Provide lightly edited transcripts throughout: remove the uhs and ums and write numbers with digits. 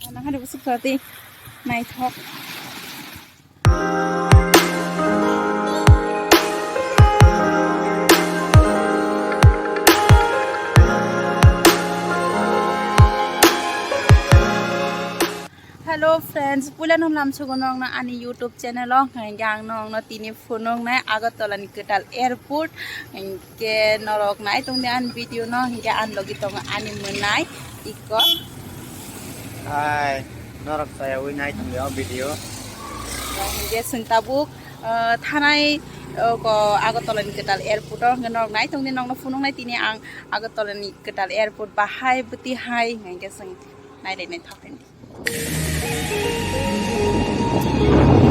Nah, ada busuk berarti naik hok. Hello friends, pulang nong sugonong na ani YouTube channel oh, yang nong na Tini phonong na Agartala ni Kwtal airport, ke norok na itong dian video no hingga an logi tong ani menai iko. Hai, norok saya winai tong video. Hingga sentabuk thanai ko Agartala ni Kwtal airport oh norok na itong nong na phonong na Tini ang Agartala ni Kwtal airport bahai beti hai hingga seng nai dai nai thapen.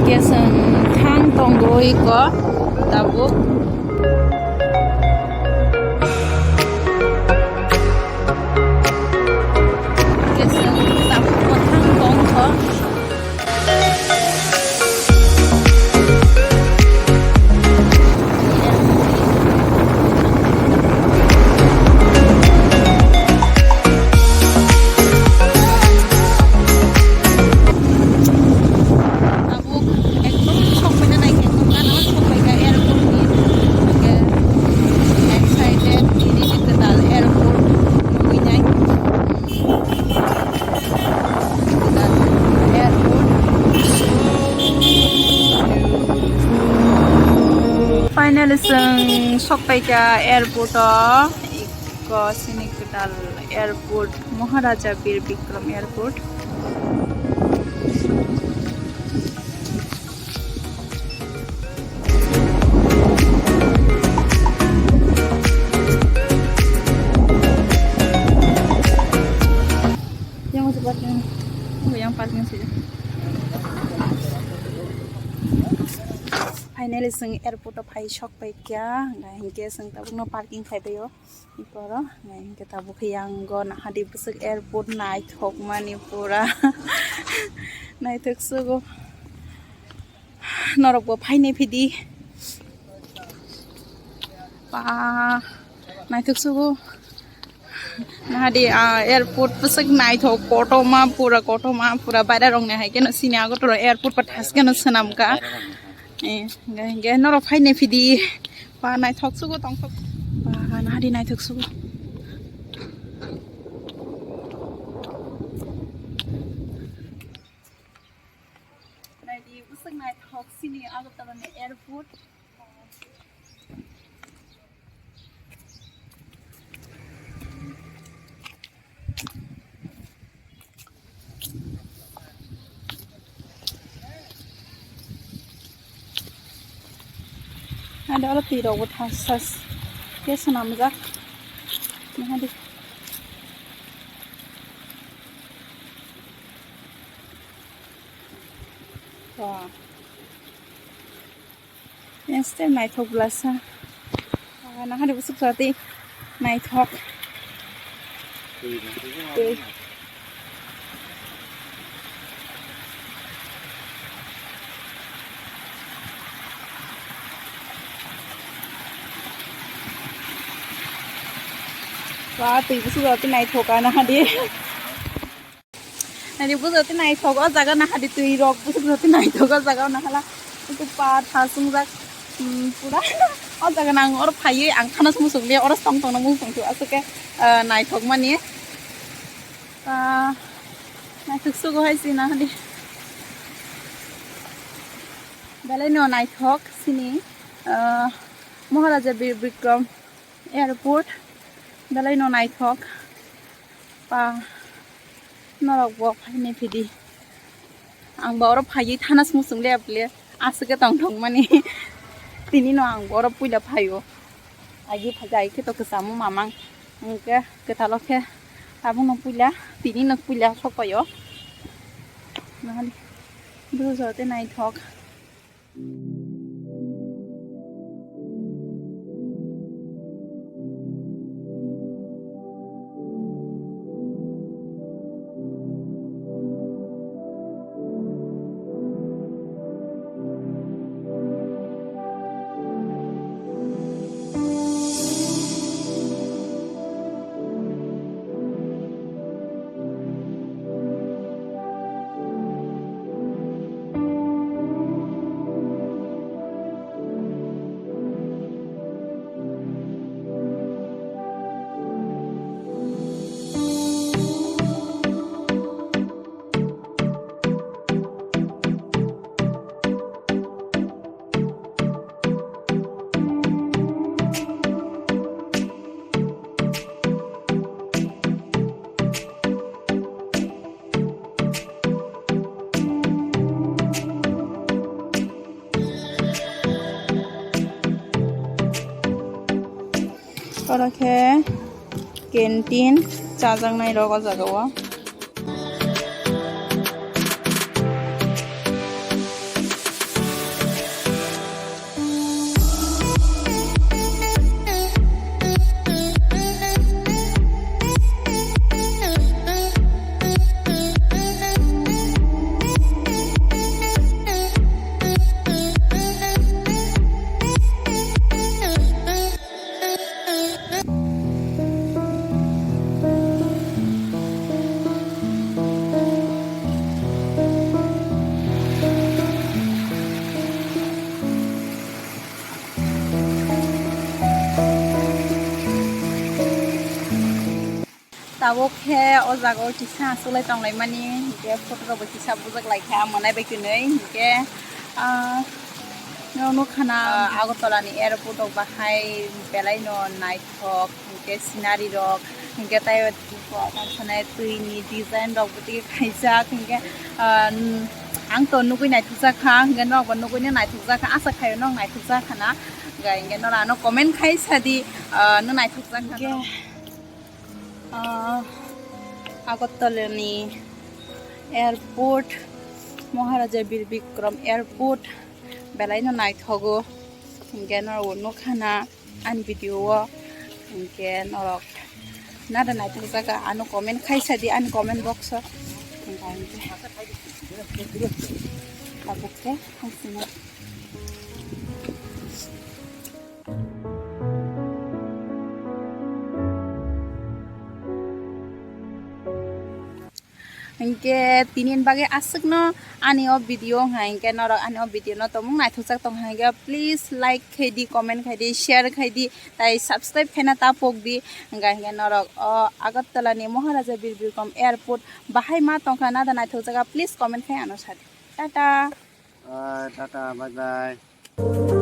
Kesang Thang tonggoi ko tabuk kesang tabuk ko Thang tong ko Finally sampai ke airport iko sini Kwtal airport Maharaja Bir Bikram airport. Yang masuk parking, yang parking saja. Finally airport phai shok pai kya hingke sing tabuk no parking phai bayo iporo hingke tabuk yang gon hadi busuk airport nai thok mani pura nai thok sugo norok bo phai ne phidi pa nai thok sugo hadi airport busuk nai thok koto ma pura baida rong ne hai ke no sini Agartala airport pathas ke no sanam ka Gak norok phai ne phidi pa nai thok sugo tong thok pa na di nai thok sugo nai di busuk nai thok sini Agartala ne airport ada orang tidur buat hasas, dia senam jak, nah di. Wah, yang setiap night talk belasa, nah di busuk berarti night talk. Wah, tui busuk berarti naik thoka nah di. Nadi busuk berarti naik thoka jaga nah di tui rok busuk berarti naik thoka jaga nah lah itu pa thasung jak pura. Oh jaga nang or phai ang khanas musuk le or tong tong musuk tu asuke naik thok mani. Naik thok sugo hai si nah di. Balai no naik thok sini Maharaja Bir Bikram airport. Dalai no naik thok pa norok bo phai ne phidi ang bor phai thanas musung le aple asuke tong thong mani tini no ang bor puila phayo agi phajai ke to kesamu mamang ke Kwtalok ke tabung no puila tini no puila sok payo nahali du zote naik thok Oke, canteen, cajang nai rogo jagawa. Tawok he o jago kisa sulai tanglai mani ke photo ro kisa bujak lai kha manai bai kunai ke no khana Agartala ni airport ok bahai belai no naithok ke scenery rok ke tai tansanai Tini design rok buti khaisa ke ang to nugui naithukja kha ke no ba nugui ni naithukja kha asa khayo no naithukja khana gai ke no ra no comment khaisa di no naithukja kha Agartala ni airport Maharaja Bir Bikram airport belai no naithogo hingke no no khana an video hingke norok nada naithok jaga ano comment khaisa di an comment box hingke abukte hasina hingke tinin bage asuk no ani o video hingke norok ani o video no tomung naithokjak tong hingke please like khaidi comment khaidi share khaidi tai subscribe khaina ta pokdi hingke norok o Agartala ni Maharaja Bir Bikram airport bahai ma tongkha nada naithokjak please comment khai ano sadi tata Tata bye bye